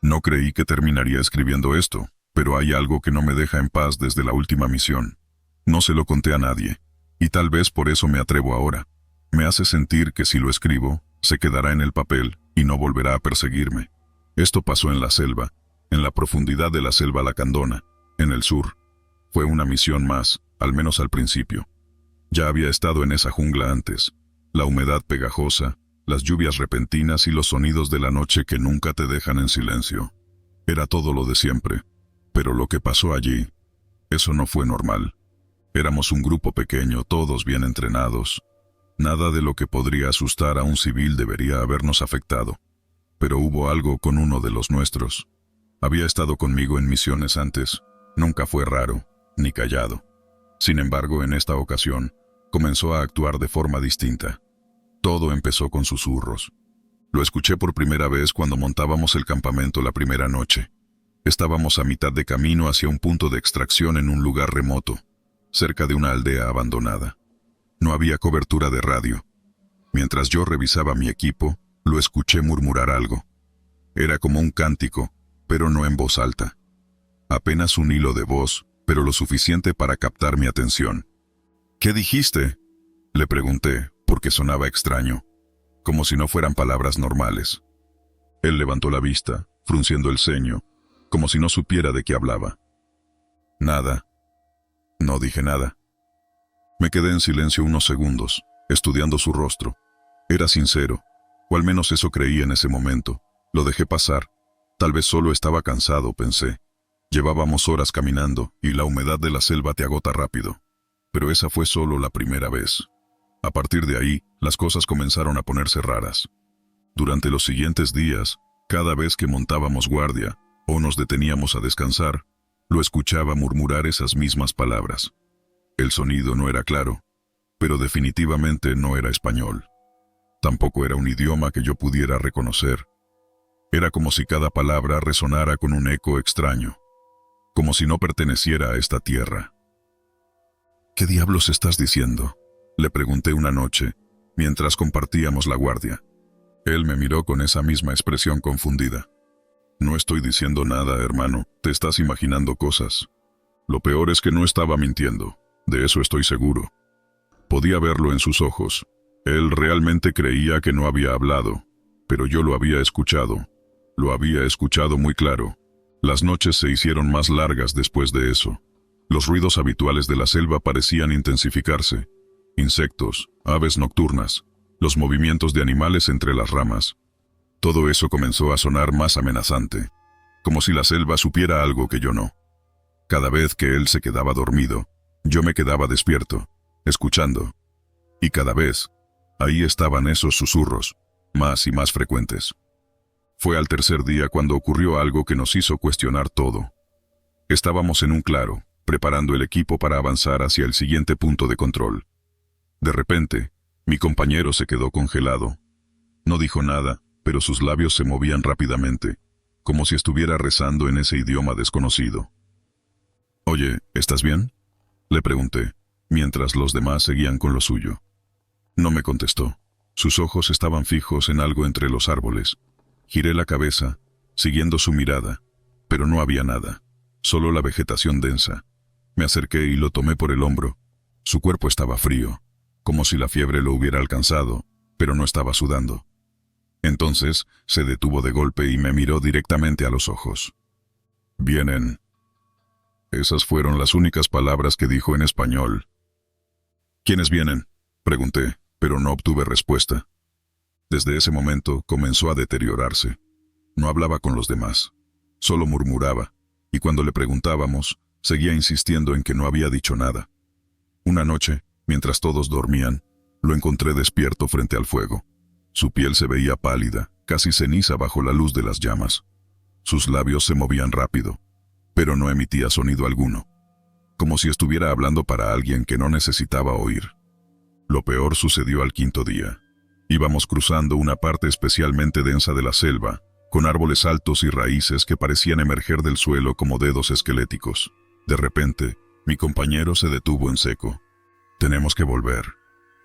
No creí que terminaría escribiendo esto, pero hay algo que no me deja en paz desde la última misión. No se lo conté a nadie, y tal vez por eso me atrevo ahora. Me hace sentir que si lo escribo, se quedará en el papel y no volverá a perseguirme. Esto pasó en la selva, en la profundidad de la selva lacandona, en el sur. Fue una misión más, al menos al principio. Ya había estado en esa jungla antes. La humedad pegajosa, las lluvias repentinas y los sonidos de la noche que nunca te dejan en silencio. Era todo lo de siempre. Pero lo que pasó allí, eso no fue normal. Éramos un grupo pequeño, todos bien entrenados. Nada de lo que podría asustar a un civil debería habernos afectado. Pero hubo algo con uno de los nuestros. Había estado conmigo en misiones antes. Nunca fue raro, ni callado. Sin embargo, en esta ocasión, comenzó a actuar de forma distinta. Todo empezó con susurros. Lo escuché por primera vez cuando montábamos el campamento la primera noche. Estábamos a mitad de camino hacia un punto de extracción en un lugar remoto, cerca de una aldea abandonada. No había cobertura de radio. Mientras yo revisaba mi equipo, lo escuché murmurar algo. Era como un cántico, pero no en voz alta. Apenas un hilo de voz, pero lo suficiente para captar mi atención. «¿Qué dijiste?», le pregunté, porque sonaba extraño, como si no fueran palabras normales. Él levantó la vista, frunciendo el ceño, como si no supiera de qué hablaba. «Nada». No dije nada. Me quedé en silencio unos segundos, estudiando su rostro. Era sincero, o al menos eso creí en ese momento. Lo dejé pasar. Tal vez solo estaba cansado, pensé. Llevábamos horas caminando, y la humedad de la selva te agota rápido. Pero esa fue solo la primera vez. A partir de ahí, las cosas comenzaron a ponerse raras. Durante los siguientes días, cada vez que montábamos guardia, o nos deteníamos a descansar, lo escuchaba murmurar esas mismas palabras. El sonido no era claro, pero definitivamente no era español. Tampoco era un idioma que yo pudiera reconocer. Era como si cada palabra resonara con un eco extraño, como si no perteneciera a esta tierra. «¿Qué diablos estás diciendo?», le pregunté una noche, mientras compartíamos la guardia. Él me miró con esa misma expresión confundida. «No estoy diciendo nada, hermano, te estás imaginando cosas. Lo peor es que no estaba mintiendo, de eso estoy seguro». Podía verlo en sus ojos. Él realmente creía que no había hablado, pero yo lo había escuchado. Lo había escuchado muy claro. Las noches se hicieron más largas después de eso. Los ruidos habituales de la selva parecían intensificarse. Insectos, aves nocturnas, los movimientos de animales entre las ramas. Todo eso comenzó a sonar más amenazante, como si la selva supiera algo que yo no. Cada vez que él se quedaba dormido, yo me quedaba despierto, escuchando. Y cada vez, ahí estaban esos susurros, más y más frecuentes. Fue al tercer día cuando ocurrió algo que nos hizo cuestionar todo. Estábamos en un claro, preparando el equipo para avanzar hacia el siguiente punto de control. De repente, mi compañero se quedó congelado. No dijo nada, pero sus labios se movían rápidamente, como si estuviera rezando en ese idioma desconocido. «Oye, ¿estás bien?», le pregunté, mientras los demás seguían con lo suyo. No me contestó. Sus ojos estaban fijos en algo entre los árboles. Giré la cabeza, siguiendo su mirada, pero no había nada, solo la vegetación densa. Me acerqué y lo tomé por el hombro. Su cuerpo estaba frío, como si la fiebre lo hubiera alcanzado, pero no estaba sudando. Entonces, se detuvo de golpe y me miró directamente a los ojos. «Vienen». Esas fueron las únicas palabras que dijo en español. «¿Quiénes vienen?», pregunté, pero no obtuve respuesta. Desde ese momento comenzó a deteriorarse. No hablaba con los demás, solo murmuraba, y cuando le preguntábamos, seguía insistiendo en que no había dicho nada. Una noche, mientras todos dormían, lo encontré despierto frente al fuego. Su piel se veía pálida, casi ceniza bajo la luz de las llamas. Sus labios se movían rápido, pero no emitía sonido alguno, como si estuviera hablando para alguien que no necesitaba oír. Lo peor sucedió al quinto día. Íbamos cruzando una parte especialmente densa de la selva, con árboles altos y raíces que parecían emerger del suelo como dedos esqueléticos. De repente, mi compañero se detuvo en seco. «Tenemos que volver»,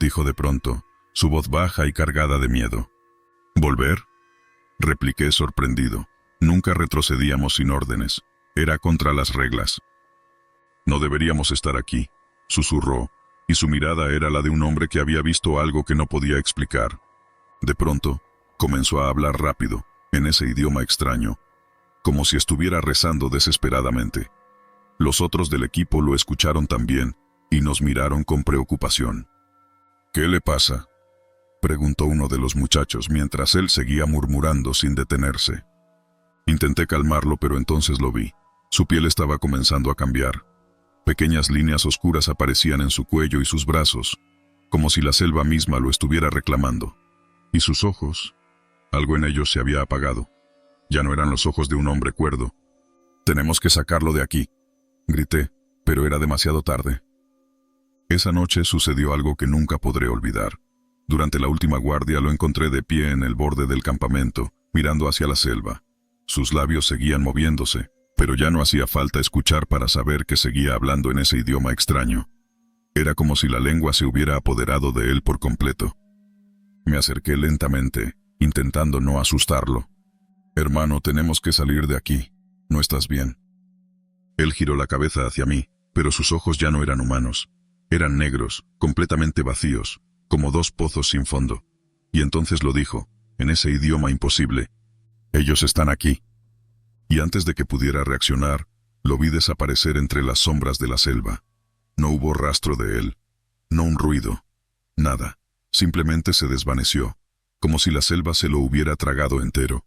dijo de pronto, su voz baja y cargada de miedo. «¿Volver?», repliqué sorprendido. Nunca retrocedíamos sin órdenes. Era contra las reglas. No deberíamos estar aquí, susurró, y su mirada era la de un hombre que había visto algo que no podía explicar. De pronto, comenzó a hablar rápido, en ese idioma extraño, como si estuviera rezando desesperadamente. Los otros del equipo lo escucharon también, y nos miraron con preocupación. «¿Qué le pasa?», preguntó uno de los muchachos mientras él seguía murmurando sin detenerse. Intenté calmarlo, pero entonces lo vi. Su piel estaba comenzando a cambiar. Pequeñas líneas oscuras aparecían en su cuello y sus brazos, como si la selva misma lo estuviera reclamando. Y sus ojos, algo en ellos se había apagado. Ya no eran los ojos de un hombre cuerdo. «Tenemos que sacarlo de aquí», grité, pero era demasiado tarde. Esa noche sucedió algo que nunca podré olvidar. Durante la última guardia lo encontré de pie en el borde del campamento, mirando hacia la selva. Sus labios seguían moviéndose, pero ya no hacía falta escuchar para saber que seguía hablando en ese idioma extraño. Era como si la lengua se hubiera apoderado de él por completo. Me acerqué lentamente, intentando no asustarlo. «Hermano, tenemos que salir de aquí. ¿No estás bien?». Él giró la cabeza hacia mí, pero sus ojos ya no eran humanos. Eran negros, completamente vacíos, como dos pozos sin fondo. Y entonces lo dijo, en ese idioma imposible: «Ellos están aquí». Y antes de que pudiera reaccionar, lo vi desaparecer entre las sombras de la selva. No hubo rastro de él, no un ruido, nada. Simplemente se desvaneció, como si la selva se lo hubiera tragado entero.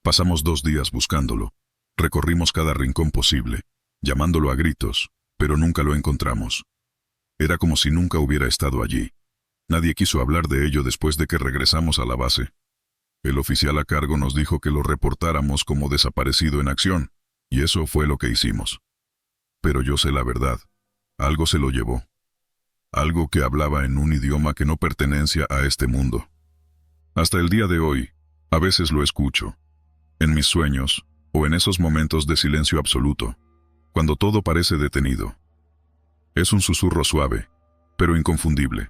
Pasamos 2 días buscándolo. Recorrimos cada rincón posible, llamándolo a gritos, pero nunca lo encontramos. Era como si nunca hubiera estado allí. Nadie quiso hablar de ello después de que regresamos a la base. El oficial a cargo nos dijo que lo reportáramos como desaparecido en acción, y eso fue lo que hicimos. Pero yo sé la verdad. Algo se lo llevó. Algo que hablaba en un idioma que no pertenecía a este mundo. Hasta el día de hoy, a veces lo escucho, en mis sueños, o en esos momentos de silencio absoluto, cuando todo parece detenido. Es un susurro suave, pero inconfundible.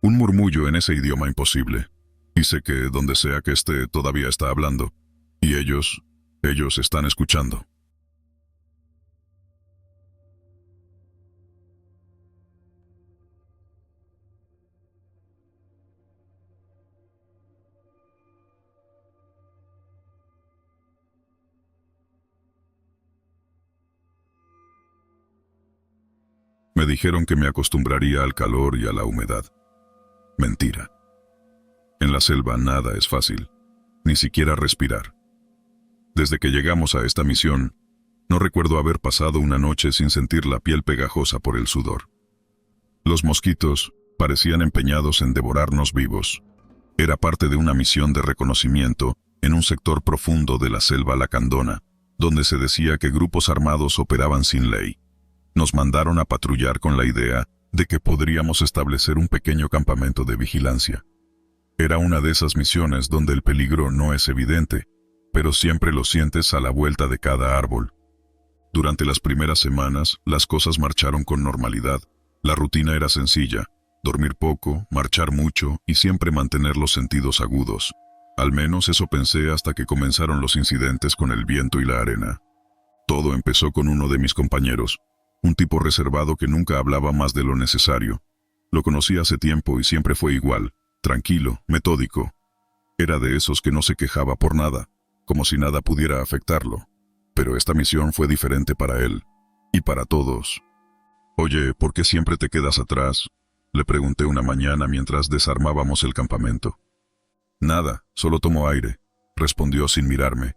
Un murmullo en ese idioma imposible. Y sé que donde sea que esté todavía está hablando, y ellos están escuchando. Me dijeron que me acostumbraría al calor y a la humedad. Mentira. En la selva nada es fácil, ni siquiera respirar. Desde que llegamos a esta misión, no recuerdo haber pasado una noche sin sentir la piel pegajosa por el sudor. Los mosquitos parecían empeñados en devorarnos vivos. Era parte de una misión de reconocimiento en un sector profundo de la selva lacandona, donde se decía que grupos armados operaban sin ley. Nos mandaron a patrullar con la idea de que podríamos establecer un pequeño campamento de vigilancia. Era una de esas misiones donde el peligro no es evidente, pero siempre lo sientes a la vuelta de cada árbol. Durante las primeras semanas, las cosas marcharon con normalidad. La rutina era sencilla: dormir poco, marchar mucho y siempre mantener los sentidos agudos. Al menos eso pensé hasta que comenzaron los incidentes con el viento y la arena. Todo empezó con uno de mis compañeros, un tipo reservado que nunca hablaba más de lo necesario. Lo conocí hace tiempo y siempre fue igual, tranquilo, metódico. Era de esos que no se quejaba por nada, como si nada pudiera afectarlo. Pero esta misión fue diferente para él, y para todos. «Oye, ¿por qué siempre te quedas atrás?», le pregunté una mañana mientras desarmábamos el campamento. «Nada, solo tomo aire», respondió sin mirarme.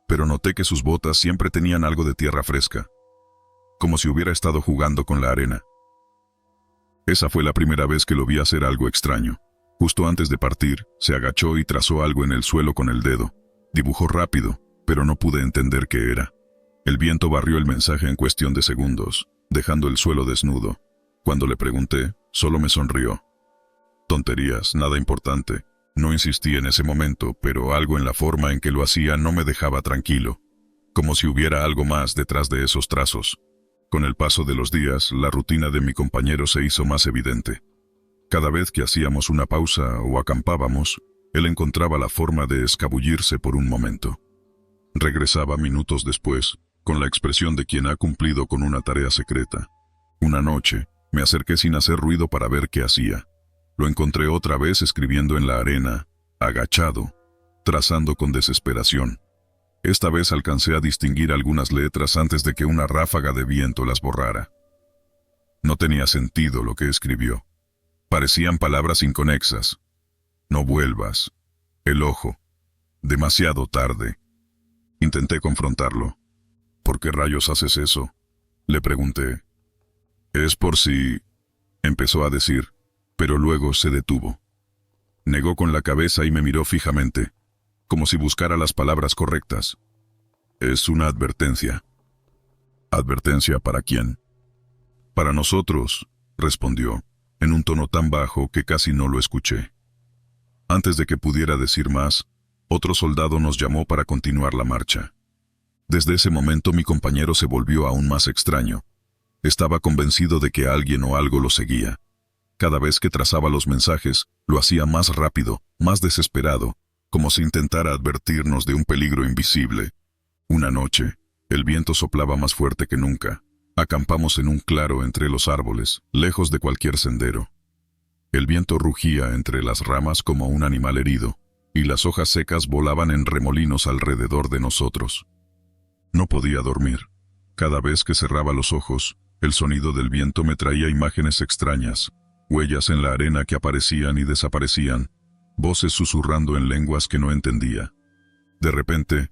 Pero noté que sus botas siempre tenían algo de tierra fresca, como si hubiera estado jugando con la arena. Esa fue la primera vez que lo vi hacer algo extraño. Justo antes de partir, se agachó y trazó algo en el suelo con el dedo. Dibujó rápido, pero no pude entender qué era. El viento barrió el mensaje en cuestión de segundos, dejando el suelo desnudo. Cuando le pregunté, solo me sonrió. Tonterías, nada importante. No insistí en ese momento, pero algo en la forma en que lo hacía no me dejaba tranquilo, como si hubiera algo más detrás de esos trazos. Con el paso de los días, la rutina de mi compañero se hizo más evidente. Cada vez que hacíamos una pausa o acampábamos, Él encontraba la forma de escabullirse por un momento. Regresaba minutos después, con la expresión de quien ha cumplido con una tarea secreta. Una noche, me acerqué sin hacer ruido para ver qué hacía. Lo encontré otra vez escribiendo en la arena, agachado, trazando con desesperación. Esta vez alcancé a distinguir algunas letras antes de que una ráfaga de viento las borrara. No tenía sentido lo que escribió. Parecían palabras inconexas. No vuelvas. El ojo. Demasiado tarde. Intenté confrontarlo. ¿Por qué rayos haces eso?, le pregunté. Es por si... empezó a decir, pero luego se detuvo. Negó con la cabeza y me miró fijamente, como si buscara las palabras correctas. Es una advertencia. ¿Advertencia para quién? Para nosotros, respondió, en un tono tan bajo que casi no lo escuché. Antes de que pudiera decir más, otro soldado nos llamó para continuar la marcha. Desde ese momento mi compañero se volvió aún más extraño. Estaba convencido de que alguien o algo lo seguía. Cada vez que trazaba los mensajes, lo hacía más rápido, más desesperado, como si intentara advertirnos de un peligro invisible. Una noche, el viento soplaba más fuerte que nunca. Acampamos en un claro entre los árboles, lejos de cualquier sendero. El viento rugía entre las ramas como un animal herido, y las hojas secas volaban en remolinos alrededor de nosotros. No podía dormir. Cada vez que cerraba los ojos, el sonido del viento me traía imágenes extrañas, huellas en la arena que aparecían y desaparecían, voces susurrando en lenguas que no entendía. De repente,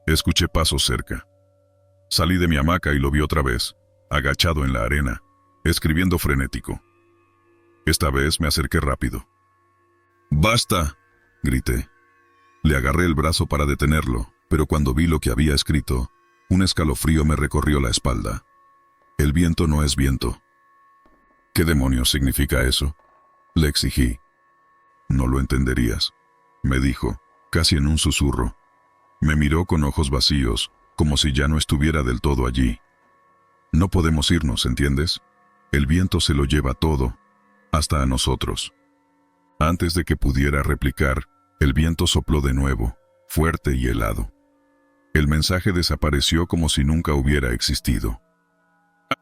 escuché pasos cerca. Salí de mi hamaca y lo vi otra vez, agachado en la arena, escribiendo frenético. Esta vez me acerqué rápido. ¡Basta!, grité. Le agarré el brazo para detenerlo, pero cuando vi lo que había escrito, un escalofrío me recorrió la espalda. El viento no es viento. ¿Qué demonios significa eso?, le exigí. No lo entenderías, me dijo, casi en un susurro. Me miró con ojos vacíos, como si ya no estuviera del todo allí. No podemos irnos, ¿entiendes? El viento se lo lleva todo, hasta a nosotros. Antes de que pudiera replicar, el viento sopló de nuevo, fuerte y helado. El mensaje desapareció como si nunca hubiera existido.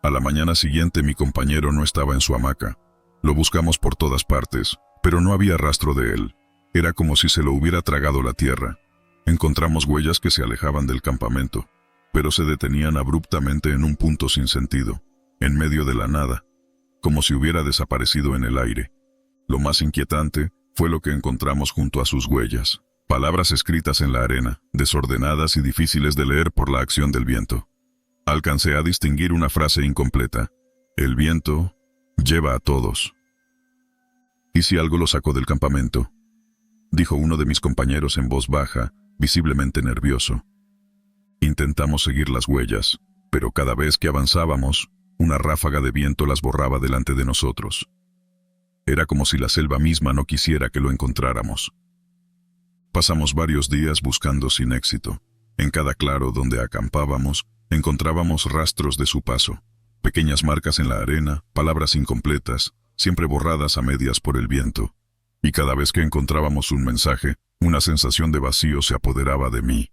A la mañana siguiente mi compañero no estaba en su hamaca. Lo buscamos por todas partes, pero no había rastro de él. Era como si se lo hubiera tragado la tierra. Encontramos huellas que se alejaban del campamento, pero se detenían abruptamente en un punto sin sentido, en medio de la nada, como si hubiera desaparecido en el aire. Lo más inquietante fue lo que encontramos junto a sus huellas. Palabras escritas en la arena, desordenadas y difíciles de leer por la acción del viento. Alcancé a distinguir una frase incompleta. El viento lleva a todos. ¿Y si algo lo sacó del campamento?, dijo uno de mis compañeros en voz baja, visiblemente nervioso. Intentamos seguir las huellas, pero cada vez que avanzábamos, una ráfaga de viento las borraba delante de nosotros. Era como si la selva misma no quisiera que lo encontráramos. Pasamos varios días buscando sin éxito. En cada claro donde acampábamos, encontrábamos rastros de su paso, pequeñas marcas en la arena, palabras incompletas, siempre borradas a medias por el viento. Y cada vez que encontrábamos un mensaje, una sensación de vacío se apoderaba de mí.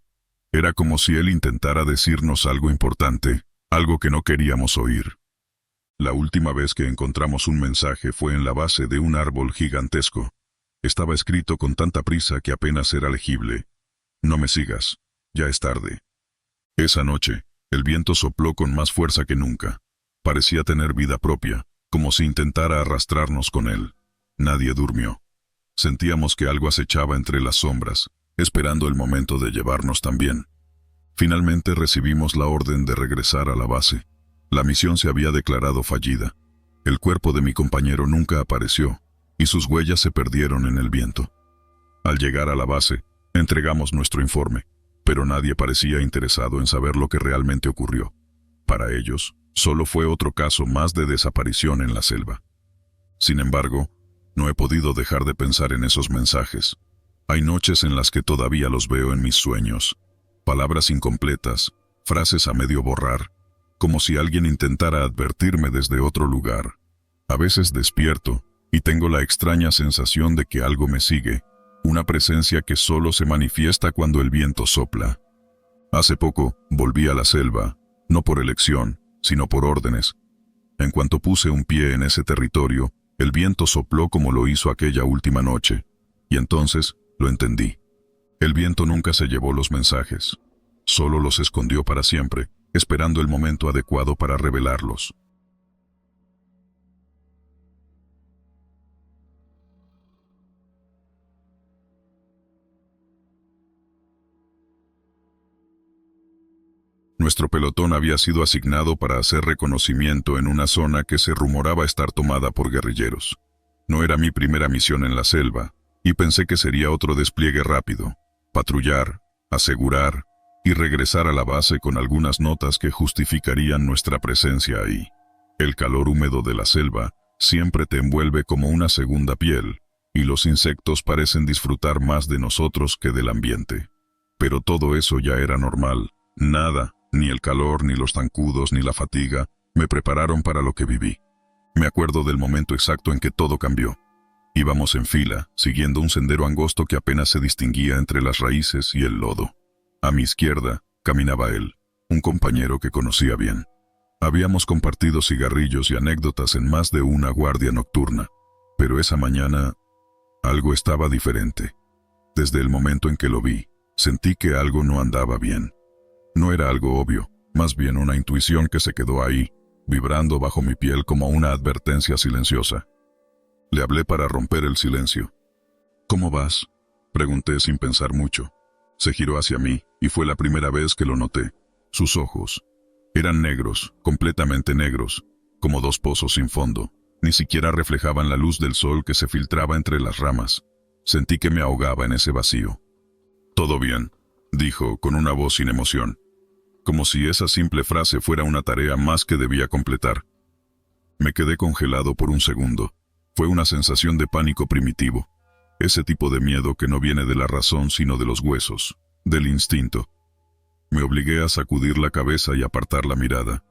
Era como si él intentara decirnos algo importante, algo que no queríamos oír. La última vez que encontramos un mensaje fue en la base de un árbol gigantesco. Estaba escrito con tanta prisa que apenas era legible. No me sigas, ya es tarde. Esa noche, el viento sopló con más fuerza que nunca. Parecía tener vida propia, como si intentara arrastrarnos con él. Nadie durmió. Sentíamos que algo acechaba entre las sombras, esperando el momento de llevarnos también. Finalmente recibimos la orden de regresar a la base. La misión se había declarado fallida. El cuerpo de mi compañero nunca apareció, y sus huellas se perdieron en el viento. Al llegar a la base, entregamos nuestro informe, pero nadie parecía interesado en saber lo que realmente ocurrió. Para ellos, solo fue otro caso más de desaparición en la selva. Sin embargo, no he podido dejar de pensar en esos mensajes. Hay noches en las que todavía los veo en mis sueños. Palabras incompletas, frases a medio borrar, como si alguien intentara advertirme desde otro lugar. A veces despierto y tengo la extraña sensación de que algo me sigue, una presencia que solo se manifiesta cuando el viento sopla. Hace poco volví a la selva, no por elección, sino por órdenes. En cuanto puse un pie en ese territorio, el viento sopló como lo hizo aquella última noche, y entonces lo entendí. El viento nunca se llevó los mensajes, solo los escondió para siempre, esperando el momento adecuado para revelarlos. Nuestro pelotón había sido asignado para hacer reconocimiento en una zona que se rumoraba estar tomada por guerrilleros. No era mi primera misión en la selva, y pensé que sería otro despliegue rápido, patrullar, asegurar y regresar a la base con algunas notas que justificarían nuestra presencia ahí. El calor húmedo de la selva siempre te envuelve como una segunda piel, y los insectos parecen disfrutar más de nosotros que del ambiente. Pero todo eso ya era normal. Nada, ni el calor, ni los zancudos, ni la fatiga, me prepararon para lo que viví. Me acuerdo del momento exacto en que todo cambió. Íbamos en fila, siguiendo un sendero angosto que apenas se distinguía entre las raíces y el lodo. A mi izquierda, caminaba él, un compañero que conocía bien. Habíamos compartido cigarrillos y anécdotas en más de una guardia nocturna, pero esa mañana, algo estaba diferente. Desde el momento en que lo vi, sentí que algo no andaba bien. No era algo obvio, más bien una intuición que se quedó ahí, vibrando bajo mi piel como una advertencia silenciosa. Le hablé para romper el silencio. ¿Cómo vas?, pregunté sin pensar mucho. Se giró hacia mí, y fue la primera vez que lo noté. Sus ojos eran negros, completamente negros, como dos pozos sin fondo. Ni siquiera reflejaban la luz del sol que se filtraba entre las ramas. Sentí que me ahogaba en ese vacío. «Todo bien», dijo con una voz sin emoción, como si esa simple frase fuera una tarea más que debía completar. Me quedé congelado por un segundo. Fue una sensación de pánico primitivo, ese tipo de miedo que no viene de la razón sino de los huesos, del instinto. Me obligué a sacudir la cabeza y apartar la mirada.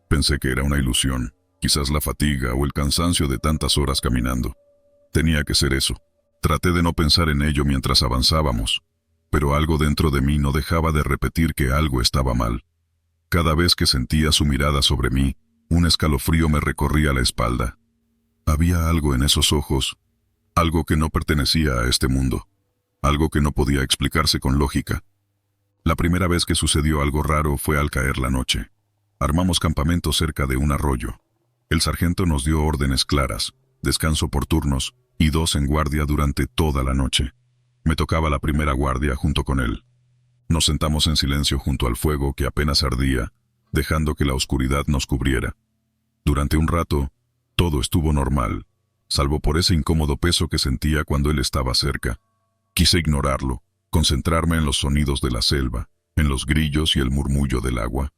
Pensé que era una ilusión, quizás la fatiga o el cansancio de tantas horas caminando. Tenía que ser eso. Traté de no pensar en ello mientras avanzábamos, pero algo dentro de mí no dejaba de repetir que algo estaba mal. Cada vez que sentía su mirada sobre mí, un escalofrío me recorría la espalda. Había algo en esos ojos, algo que no pertenecía a este mundo, algo que no podía explicarse con lógica. La primera vez que sucedió algo raro fue al caer la noche. Armamos campamento cerca de un arroyo. El sargento nos dio órdenes claras, descanso por turnos y 2 en guardia durante toda la noche. Me tocaba la primera guardia junto con él. Nos sentamos en silencio junto al fuego que apenas ardía, dejando que la oscuridad nos cubriera. Durante un rato, todo estuvo normal, salvo por ese incómodo peso que sentía cuando él estaba cerca. Quise ignorarlo, concentrarme en los sonidos de la selva, en los grillos y el murmullo del agua.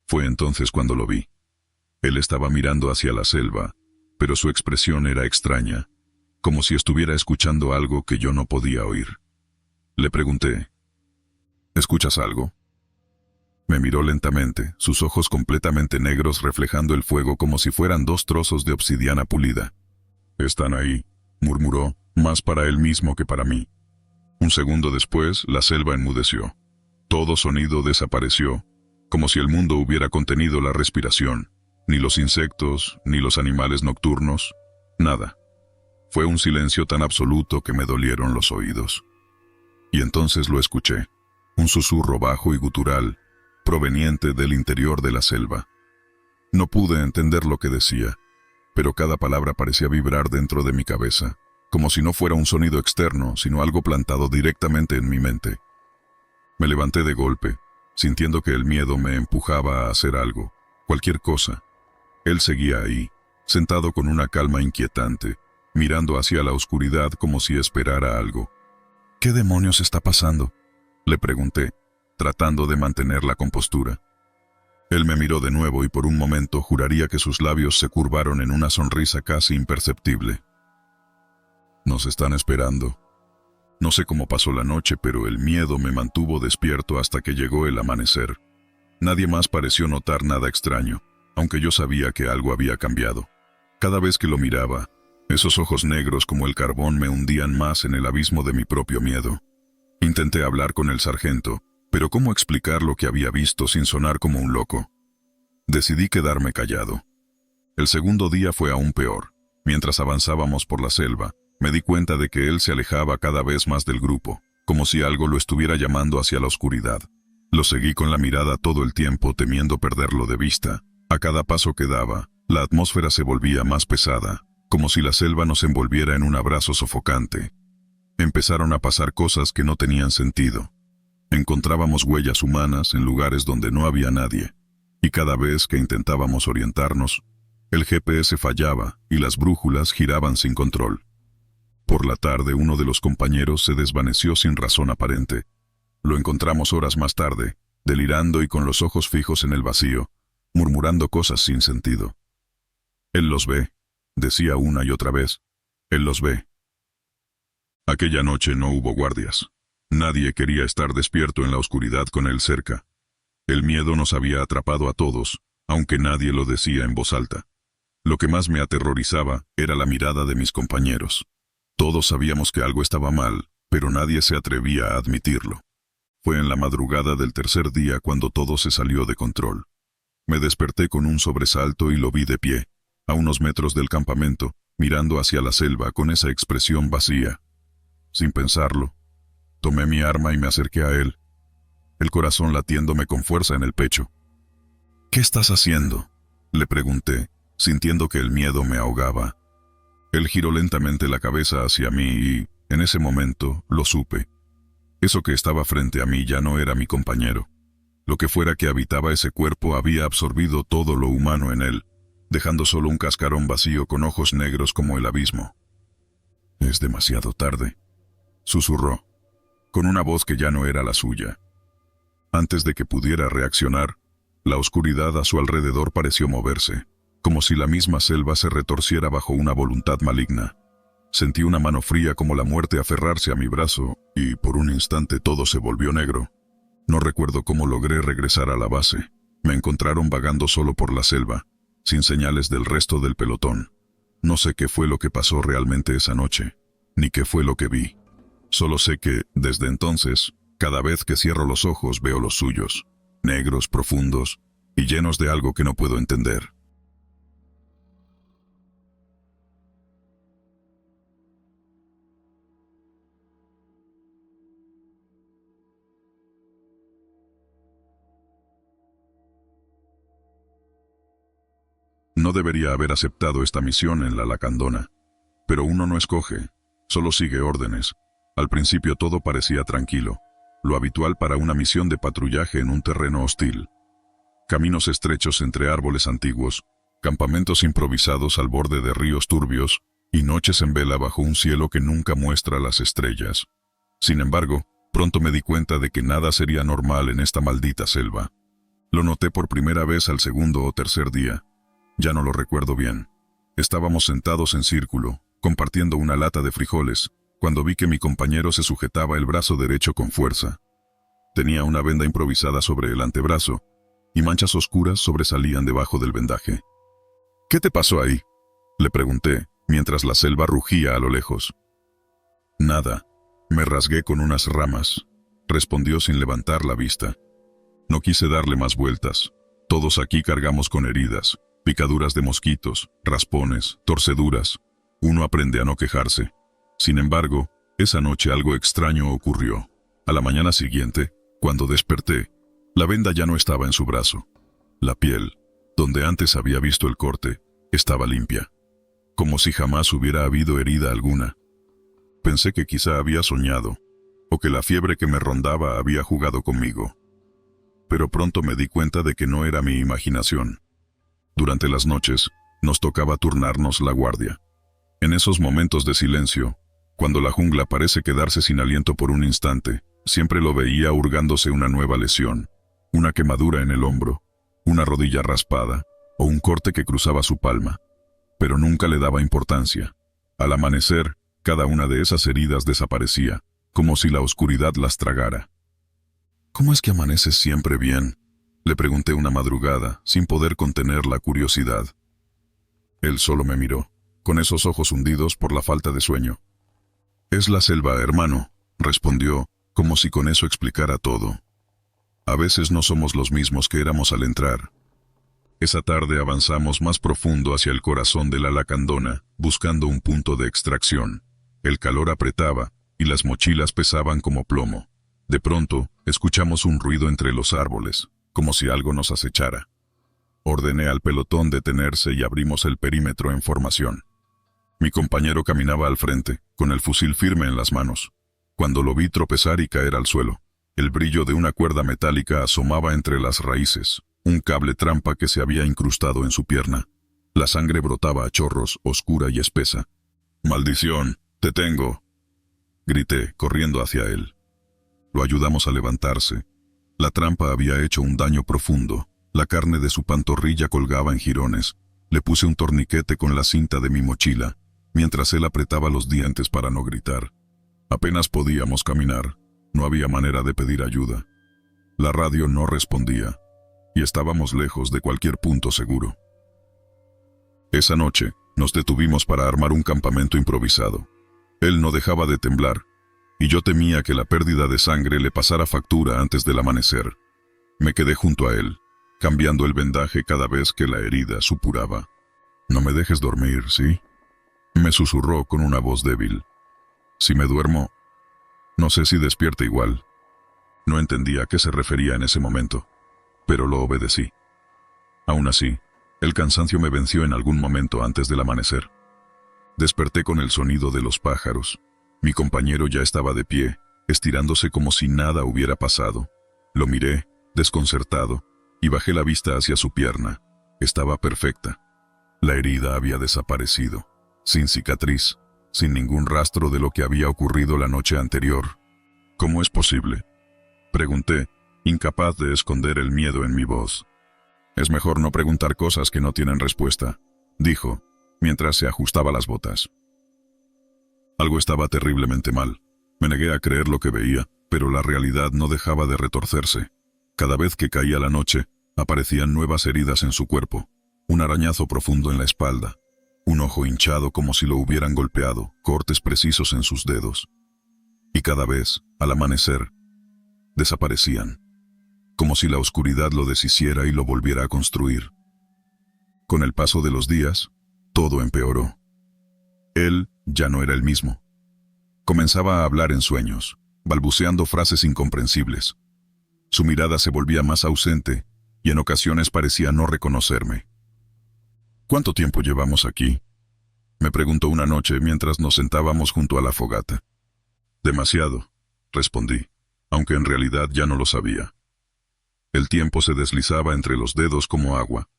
Fue entonces cuando lo vi. Él estaba mirando hacia la selva, pero su expresión era extraña, como si estuviera escuchando algo que yo no podía oír. Le pregunté, ¿escuchas algo? Me miró lentamente, sus ojos completamente negros reflejando el fuego como si fueran 2 trozos de obsidiana pulida. «Están ahí», murmuró, más para él mismo que para mí. Un segundo después, la selva enmudeció. Todo sonido desapareció, como si el mundo hubiera contenido la respiración. Ni los insectos, ni los animales nocturnos, nada. Fue un silencio tan absoluto que me dolieron los oídos. Y entonces lo escuché, un susurro bajo y gutural, proveniente del interior de la selva. No pude entender lo que decía, pero cada palabra parecía vibrar dentro de mi cabeza, como si no fuera un sonido externo, sino algo plantado directamente en mi mente. Me levanté de golpe, sintiendo que el miedo me empujaba a hacer algo, cualquier cosa. Él seguía ahí, sentado con una calma inquietante, mirando hacia la oscuridad como si esperara algo. «¿Qué demonios está pasando?», le pregunté, tratando de mantener la compostura. Él me miró de nuevo y por un momento juraría que sus labios se curvaron en una sonrisa casi imperceptible. «Nos están esperando». No sé cómo pasó la noche, pero el miedo me mantuvo despierto hasta que llegó el amanecer. Nadie más pareció notar nada extraño, aunque yo sabía que algo había cambiado. Cada vez que lo miraba, Esos ojos negros como el carbón me hundían más en el abismo de mi propio miedo. Intenté hablar con el sargento, pero ¿cómo explicar lo que había visto sin sonar como un loco? Decidí quedarme callado. El segundo día fue aún peor. Mientras avanzábamos por la selva, me di cuenta de que él se alejaba cada vez más del grupo, como si algo lo estuviera llamando hacia la oscuridad. Lo seguí con la mirada todo el tiempo, temiendo perderlo de vista. A cada paso que daba, la atmósfera se volvía más pesada, como si la selva nos envolviera en un abrazo sofocante. Empezaron a pasar cosas que no tenían sentido. Encontrábamos huellas humanas en lugares donde no había nadie, y cada vez que intentábamos orientarnos, el GPS fallaba y las brújulas giraban sin control. Por la tarde, uno de los compañeros se desvaneció sin razón aparente. Lo encontramos horas más tarde, delirando y con los ojos fijos en el vacío, murmurando cosas sin sentido. «Él los ve», decía una y otra vez. «Él los ve». Aquella noche no hubo guardias. Nadie quería estar despierto en la oscuridad con él cerca. El miedo nos había atrapado a todos, aunque nadie lo decía en voz alta. Lo que más me aterrorizaba era la mirada de mis compañeros. Todos sabíamos que algo estaba mal, pero nadie se atrevía a admitirlo. Fue en la madrugada del tercer día cuando todo se salió de control. Me desperté con un sobresalto y lo vi de pie, a unos metros del campamento, mirando hacia la selva con esa expresión vacía. Sin pensarlo, tomé mi arma y me acerqué a él, el corazón latiéndome con fuerza en el pecho. «¿Qué estás haciendo?», le pregunté, sintiendo que el miedo me ahogaba. Él giró lentamente la cabeza hacia mí y, en ese momento, lo supe. Eso que estaba frente a mí ya no era mi compañero. Lo que fuera que habitaba ese cuerpo había absorbido todo lo humano en él, dejando solo un cascarón vacío con ojos negros como el abismo. «Es demasiado tarde», susurró, con una voz que ya no era la suya. Antes de que pudiera reaccionar, la oscuridad a su alrededor pareció moverse, como si la misma selva se retorciera bajo una voluntad maligna. Sentí una mano fría como la muerte aferrarse a mi brazo, y por un instante todo se volvió negro. No recuerdo cómo logré regresar a la base. Me encontraron vagando solo por la selva, sin señales del resto del pelotón. No sé qué fue lo que pasó realmente esa noche, ni qué fue lo que vi. Solo sé que, desde entonces, cada vez que cierro los ojos veo los suyos, negros, profundos y llenos de algo que no puedo entender. No debería haber aceptado esta misión en la Lacandona, pero uno no escoge, solo sigue órdenes. Al principio todo parecía tranquilo, lo habitual para una misión de patrullaje en un terreno hostil. Caminos estrechos entre árboles antiguos, campamentos improvisados al borde de ríos turbios y noches en vela bajo un cielo que nunca muestra las estrellas. Sin embargo, pronto me di cuenta de que nada sería normal en esta maldita selva. Lo noté por primera vez al segundo o tercer día. Ya no lo recuerdo bien. Estábamos sentados en círculo, compartiendo una lata de frijoles, cuando vi que mi compañero se sujetaba el brazo derecho con fuerza. Tenía una venda improvisada sobre el antebrazo, y manchas oscuras sobresalían debajo del vendaje. «¿Qué te pasó ahí?», le pregunté, mientras la selva rugía a lo lejos. «Nada, me rasgué con unas ramas», respondió sin levantar la vista. No quise darle más vueltas. Todos aquí cargamos con heridas, picaduras de mosquitos, raspones, torceduras. Uno aprende a no quejarse. Sin embargo, esa noche algo extraño ocurrió. A la mañana siguiente, cuando desperté, la venda ya no estaba en su brazo. La piel, donde antes había visto el corte, estaba limpia, como si jamás hubiera habido herida alguna. Pensé que quizá había soñado, o que la fiebre que me rondaba había jugado conmigo. Pero pronto me di cuenta de que no era mi imaginación. Durante las noches, nos tocaba turnarnos la guardia. En esos momentos de silencio, cuando la jungla parece quedarse sin aliento por un instante, siempre lo veía hurgándose una nueva lesión, una quemadura en el hombro, una rodilla raspada o un corte que cruzaba su palma. Pero nunca le daba importancia. Al amanecer, cada una de esas heridas desaparecía, como si la oscuridad las tragara. «¿Cómo es que amaneces siempre bien?», le pregunté una madrugada, sin poder contener la curiosidad. Él solo me miró. con esos ojos hundidos por la falta de sueño. «Es la selva, hermano», respondió, como si con eso explicara todo. «A veces no somos los mismos que éramos al entrar». Esa tarde avanzamos más profundo hacia el corazón de la Lacandona, buscando un punto de extracción. El calor apretaba, y las mochilas pesaban como plomo. De pronto, escuchamos un ruido entre los árboles, como si algo nos acechara. Ordené al pelotón detenerse y abrimos el perímetro en formación. Mi compañero caminaba al frente, con el fusil firme en las manos. Cuando lo vi tropezar y caer al suelo, el brillo de una cuerda metálica asomaba entre las raíces, un cable trampa que se había incrustado en su pierna. La sangre brotaba a chorros, oscura y espesa. «¡Maldición! ¡Te tengo!», grité, corriendo hacia él. Lo ayudamos a levantarse. La trampa había hecho un daño profundo. La carne de su pantorrilla colgaba en jirones. Le puse un torniquete con la cinta de mi mochila, mientras él apretaba los dientes para no gritar. Apenas podíamos caminar. No había manera de pedir ayuda. La radio no respondía, y estábamos lejos de cualquier punto seguro. Esa noche, nos detuvimos para armar un campamento improvisado. Él no dejaba de temblar, y yo temía que la pérdida de sangre le pasara factura antes del amanecer. Me quedé junto a él, cambiando el vendaje cada vez que la herida supuraba. «No me dejes dormir, ¿sí?», me susurró con una voz débil. «Si me duermo, no sé si despierta igual». No entendía a qué se refería en ese momento, pero lo obedecí. Aún así, el cansancio me venció en algún momento antes del amanecer. Desperté con el sonido de los pájaros. Mi compañero ya estaba de pie, estirándose como si nada hubiera pasado. Lo miré, desconcertado, y bajé la vista hacia su pierna. Estaba perfecta. La herida había desaparecido, sin cicatriz, sin ningún rastro de lo que había ocurrido la noche anterior. «¿Cómo es posible?», pregunté, incapaz de esconder el miedo en mi voz. «Es mejor no preguntar cosas que no tienen respuesta», dijo, mientras se ajustaba las botas. Algo estaba terriblemente mal. Me negué a creer lo que veía, pero la realidad no dejaba de retorcerse. Cada vez que caía la noche, aparecían nuevas heridas en su cuerpo, un arañazo profundo en la espalda, un ojo hinchado como si lo hubieran golpeado, cortes precisos en sus dedos. Y cada vez, al amanecer, desaparecían, como si la oscuridad lo deshiciera y lo volviera a construir. Con el paso de los días, todo empeoró. Él ya no era el mismo. Comenzaba a hablar en sueños, balbuceando frases incomprensibles. Su mirada se volvía más ausente y en ocasiones parecía no reconocerme. «¿Cuánto tiempo llevamos aquí?», me preguntó una noche mientras nos sentábamos junto a la fogata. «Demasiado», respondí, aunque en realidad ya no lo sabía. El tiempo se deslizaba entre los dedos como agua.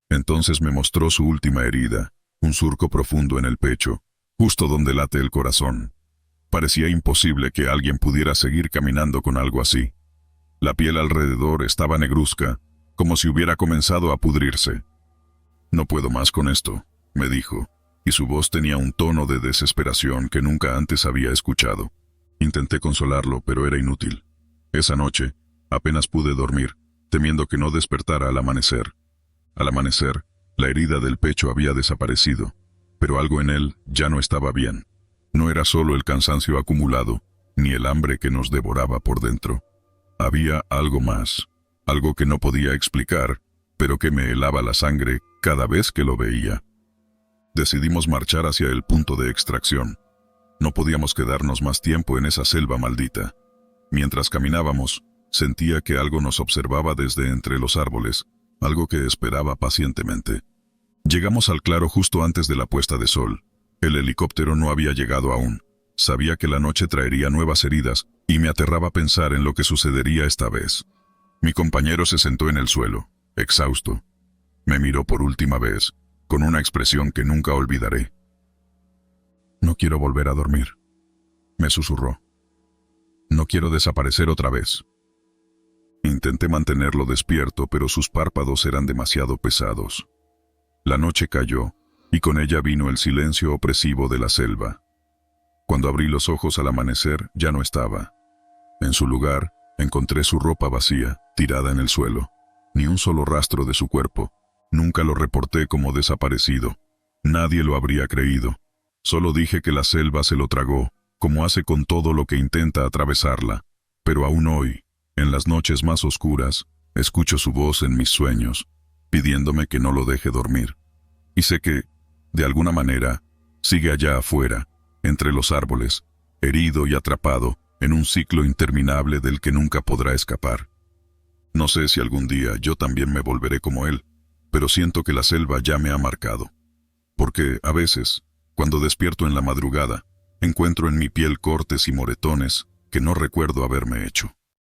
Entonces me mostró su última herida, un surco profundo en el pecho, justo donde late el corazón. Parecía imposible que alguien pudiera seguir caminando con algo así. La piel alrededor estaba negruzca, como si hubiera comenzado a pudrirse. «No puedo más con esto», me dijo, y su voz tenía un tono de desesperación que nunca antes había escuchado. Intenté consolarlo, pero era inútil. Esa noche, apenas pude dormir, temiendo que no despertara al amanecer. Al amanecer, la herida del pecho había desaparecido, pero algo en él ya no estaba bien. No era solo el cansancio acumulado, ni el hambre que nos devoraba por dentro. Había algo más, algo que no podía explicar, pero que me helaba la sangre cada vez que lo veía. Decidimos marchar hacia el punto de extracción. No podíamos quedarnos más tiempo en esa selva maldita. Mientras caminábamos, sentía que algo nos observaba desde entre los árboles, algo que esperaba pacientemente. Llegamos al claro justo antes de la puesta de sol. El helicóptero no había llegado aún. Sabía que la noche traería nuevas heridas, y me aterraba pensar en lo que sucedería esta vez. Mi compañero se sentó en el suelo, exhausto. Me miró por última vez, con una expresión que nunca olvidaré. «No quiero volver a dormir», me susurró. «No quiero desaparecer otra vez». Intenté mantenerlo despierto, pero sus párpados eran demasiado pesados. La noche cayó, y con ella vino el silencio opresivo de la selva. Cuando abrí los ojos al amanecer, ya no estaba. En su lugar, encontré su ropa vacía, tirada en el suelo. Ni un solo rastro de su cuerpo. Nunca lo reporté como desaparecido. Nadie lo habría creído. Solo dije que la selva se lo tragó, como hace con todo lo que intenta atravesarla. Pero aún hoy, en las noches más oscuras, escucho su voz en mis sueños, pidiéndome que no lo deje dormir. Y sé que, de alguna manera, sigue allá afuera, entre los árboles, herido y atrapado en un ciclo interminable del que nunca podrá escapar. No sé si algún día yo también me volveré como él, pero siento que la selva ya me ha marcado. Porque, a veces, cuando despierto en la madrugada, encuentro en mi piel cortes y moretones que no recuerdo haberme hecho.